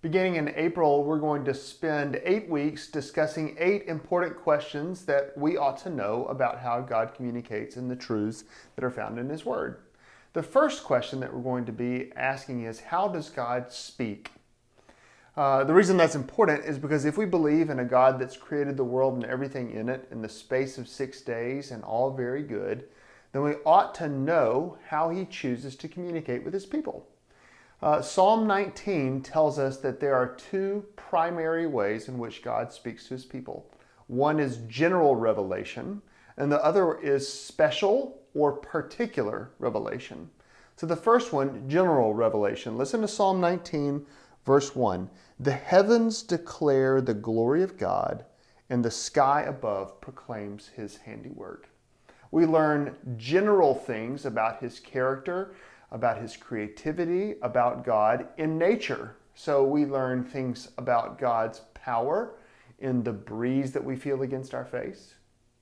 Beginning in April, we're going to spend 8 weeks discussing 8 important questions that we ought to know about how God communicates and the truths that are found in His Word. The first question that we're going to be asking is, how does God speak? The reason that's important is because if we believe in a God that's created the world and everything in it in the space of 6 days and all very good, then we ought to know how He chooses to communicate with His people. Psalm 19 tells us that there are 2 primary ways in which God speaks to His people. One is general revelation, and the other is special or particular revelation. So the first one, general revelation. Listen to Psalm 19, verse 1. The heavens declare the glory of God, and the sky above proclaims His handiwork. We learn general things about His character, about His creativity, about God in nature. So we learn things about God's power in the breeze that we feel against our face.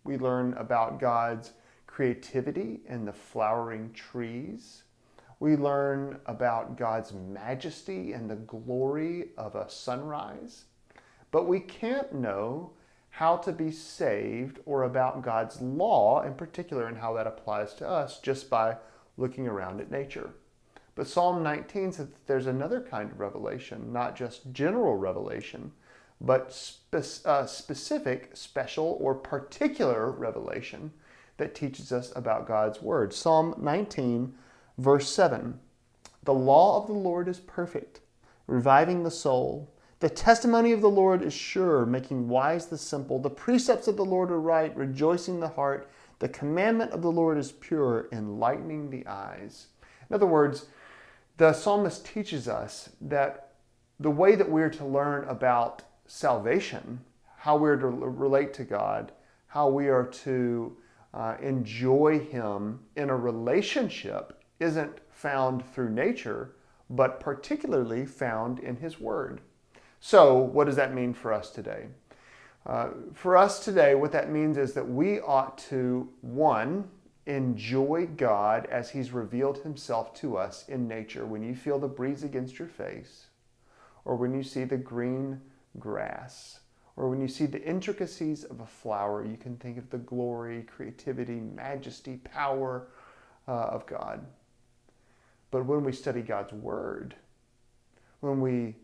We learn about God's creativity in the flowering trees. We learn about God's majesty and the glory of a sunrise. But we can't know how to be saved or about God's law in particular and how that applies to us just by looking around at nature. But Psalm 19 says that there's another kind of revelation, not just general revelation, but specific, special, or particular revelation that teaches us about God's Word. Psalm 19, verse 7. The law of the Lord is perfect, reviving the soul. The testimony of the Lord is sure, making wise the simple. The precepts of the Lord are right, rejoicing the heart. The commandment of the Lord is pure, enlightening the eyes. In other words, the psalmist teaches us that the way that we're to learn about salvation, how we're to relate to God, how we are to enjoy Him in a relationship isn't found through nature, but particularly found in His Word. So, what does that mean for us today? For us today, what that means is that we ought to, 1, enjoy God as He's revealed Himself to us in nature. When you feel the breeze against your face, or when you see the green grass, or when you see the intricacies of a flower, you can think of the glory, creativity, majesty, power of God. But when we study God's Word, when we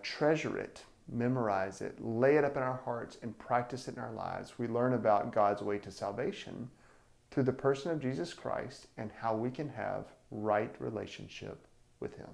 treasure it, memorize it, lay it up in our hearts, and practice it in our lives, we learn about God's way to salvation through the person of Jesus Christ and how we can have right relationship with Him.